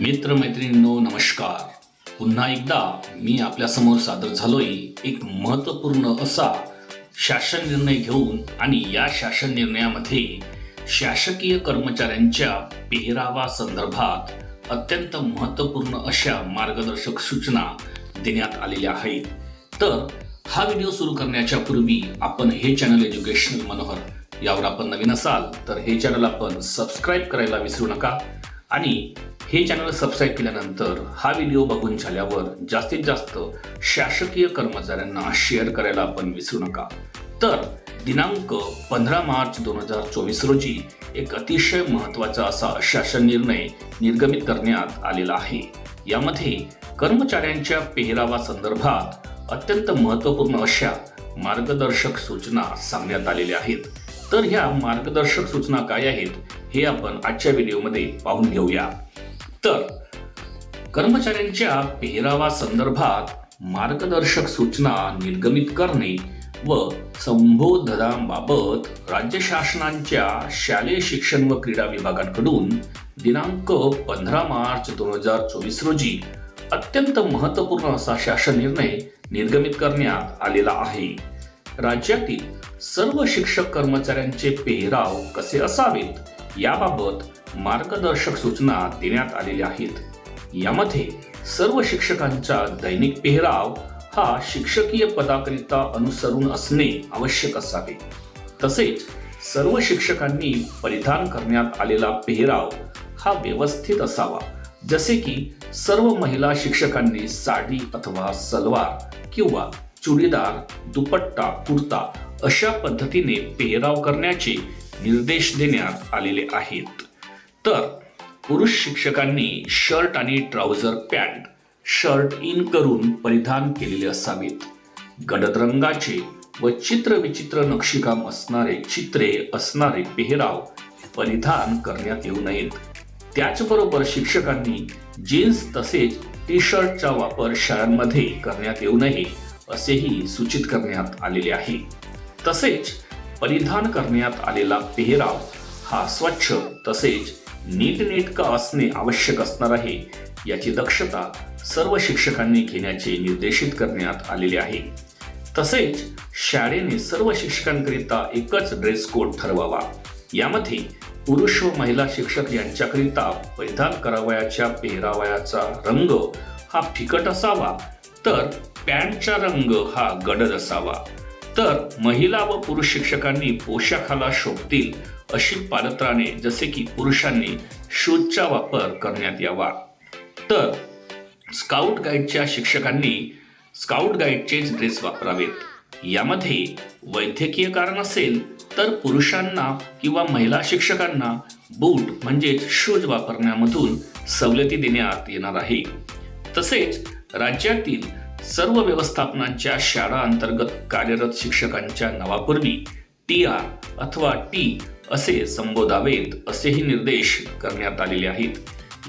मित्र मैत्रिणींनो नमस्कार. पुन्हा एकदा मी आपल्या समोर सादर झालोय एक महत्त्वपूर्ण असा शासन निर्णय घेऊन. आणि या शासन निर्णयामध्ये शासकीय कर्मचाऱ्यांच्या पेहरावा संदर्भात अत्यंत महत्त्वपूर्ण अशा मार्गदर्शक सूचना देण्यात आलेल्या आहेत. तर हा व्हिडिओ सुरू करण्याच्या पूर्वी आपण हे चॅनल एज्युकेशनल मनोहर यावर आपण नवीन असाल तर हे चॅनल आपण सबस्क्राईब करायला विसरू नका. आणि हे चॅनल सबस्क्राईब केल्यानंतर हा व्हिडिओ बघून झाल्यावर जास्तीत जास्त शासकीय कर्मचाऱ्यांना शेअर करायला आपण विसरू नका. तर दिनांक 15 मार्च 2024 रोजी एक अतिशय महत्त्वाचा असा शासन निर्णय निर्गमित करण्यात आलेला आहे. यामध्ये कर्मचाऱ्यांच्या पेहरावा संदर्भात अत्यंत महत्त्वपूर्ण अशा मार्गदर्शक सूचना सांगण्यात आलेल्या आहेत. तर ह्या मार्गदर्शक सूचना काय आहेत हे आपण आजच्या व्हिडिओमध्ये पाहून घेऊया. तर कर्मचाऱ्यांच्या पेहरावा संदर्भात मार्गदर्शक सूचना निर्गमित करणे व संबोधनाबाबत राज्य शासनाच्या शालेय शिक्षण व क्रीडा विभागाकडून दिनांक 15 मार्च 2024 रोजी अत्यंत महत्त्वपूर्ण असा शासन निर्णय निर्गमित करण्यात आलेला आहे. राज्यातील सर्व शिक्षक कर्मचाऱ्यांचे पेहराव कसे असावेत याबाबत मार्गदर्शक सूचना देण्यात आलेल्या आहेत. यामध्ये सर्व शिक्षकांचा दैनिक पेहराव हा शिक्षकीय पदाकरिता अनुसरून असणे आवश्यक असावे. तसेच सर्व शिक्षकांनी परिधान करण्यात आलेला पेहराव हा व्यवस्थित असावा. जसे की सर्व महिला शिक्षकांनी साडी अथवा सलवार किंवा चुडीदार, दुपट्टा, कुर्ता अशा पद्धतीने पेहराव करण्याचे निर्देश देण्यात आलेले आहेत. तर पुरुष शिक्षकांनी शर्ट आणि ट्राउझर पॅन्ट शर्ट इन करून परिधान केलेले असावेत. गडद रंगाचे व चित्रविचित्र नक्षीकाम असणारे चित्रे असणारे पेहराव परिधान करण्यात येऊ नयेत. त्याचबरोबर शिक्षकांनी जीन्स तसेच टी शर्टचा वापर शाळांमध्ये करण्यात येऊ नये असेही सूचित करण्यात आलेले आहे. तसेच परिधान करण्यात आलेला पेहराव हा स्वच्छ तसेच नीटनेटका असणे आवश्यक असणार आहे याची दक्षता सर्व शिक्षकांनी घेण्याचे निर्देशित करण्यात आलेले आहे. तसेच शाळेने सर्व शिक्षकांकरिता एकच ड्रेस कोड ठरवावा. यामध्ये पुरुष व महिला शिक्षक यांच्याकरिता परिधान करावयाच्या पेहरावयाचा रंग हा फिकट असावा, तर पॅन्टचा रंग हा गडद असावा. तर महिला व पुरुष शिक्षकांनी पोशाखाला शोभतील अशी पादत्राणे जसे की पुरुषांनी शूजचा वापर करण्यात यावा. तर स्काउट गाईडच्या शिक्षकांनी स्काउट गाईडचेच ड्रेस वापरावेत. यामध्ये वैद्यकीय कारण असेल तर पुरुषांना किंवा महिला शिक्षकांना बूट म्हणजेच शूज वापरण्यामधून सवलती देण्यात येणार आहे. तसेच राज्यातील सर्व व्यवस्थापनांच्या शाळा अंतर्गत कार्यरत शिक्षकांच्या नावापूर्वी TR अथवा T असे संबोधावेत असेही निर्देश करण्यात आलेले आहेत.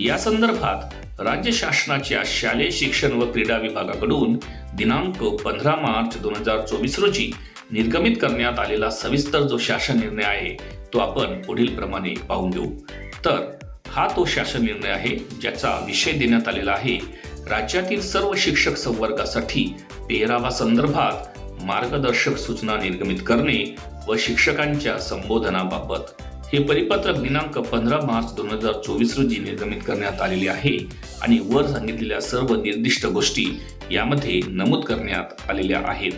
या संदर्भात राज्य शासनाच्या शालेय शिक्षण व क्रीडा विभागाकडून दिनांक 15 मार्च 2024 रोजी निर्गमित करण्यात आलेला सविस्तर जो शासन निर्णय आहे तो आपण पुढील प्रमाणे पाहून घेऊ. तर हा तो शासन निर्णय आहे ज्याचा विषय देण्यात आलेला आहे राज्यातील सर्व शिक्षक संवर्गासाठी पेहरावा संदर्भात मार्गदर्शक सूचना निर्गमित करणे व शिक्षकांच्या संबोधनाबाबत. हे परिपत्रक दिनांक 15 मार्च 2024 रोजी निर्गमित करण्यात आलेले आहे आणि वर सांगितलेल्या सर्व निर्दिष्ट गोष्टी यामध्ये नमूद करण्यात आलेल्या आहेत.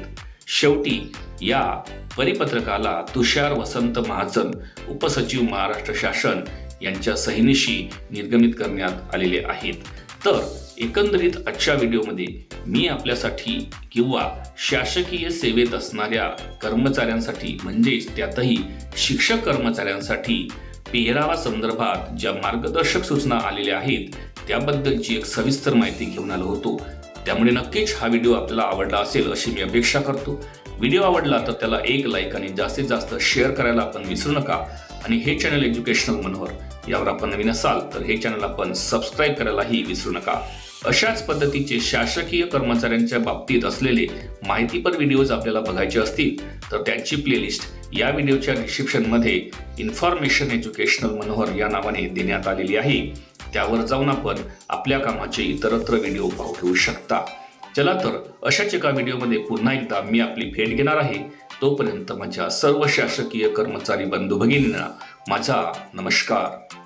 शेवटी या परिपत्रकाला तुषार वसंत महाजन उपसचिव महाराष्ट्र शासन यांच्या सहीनिशी निर्गमित करण्यात आलेले आहेत. तर एकंदरीत आजच्या व्हिडिओमध्ये मी आपल्यासाठी किंवा शासकीय सेवेत असणाऱ्या कर्मचाऱ्यांसाठी म्हणजेच त्यातही शिक्षक कर्मचाऱ्यांसाठी पेहरावा संदर्भात ज्या मार्गदर्शक सूचना आलेल्या आहेत त्याबद्दलची एक सविस्तर माहिती घेऊन आलो होतो. त्यामुळे नक्कीच हा व्हिडिओ आपल्याला आवडला असेल अशी मी अपेक्षा करतो. व्हिडिओ आवडला तर त्याला एक लाईक आणि जास्तीत जास्त शेअर करायला आपण विसरू नका. आणि हे चॅनल एज्युकेशनल मनोहर यावर आपण नवीन असाल तर हे चॅनल आपण सबस्क्राईब करायलाही विसरू नका. अशाच पद्धतीचे शासकीय कर्मचाऱ्यांच्या बाबतीत असलेले माहितीपर व्हिडिओज आपल्याला बघायचे असतील तर त्यांची प्लेलिस्ट या व्हिडिओच्या डिस्क्रिप्शनमध्ये इन्फॉर्मेशन एज्युकेशनल मनोहर या नावाने देण्यात आलेली आहे. त्यावर जाऊन आपण आपल्या कामाचे इतरत्र व्हिडिओ पाहू घेऊ शकता. चला तर अशाच एका व्हिडिओमध्ये पुन्हा एकदा मी आपली भेट घेणार आहे. तोपर्यंत माझ्या सर्व शासकीय कर्मचारी बंधू भगिनींना माझा नमस्कार.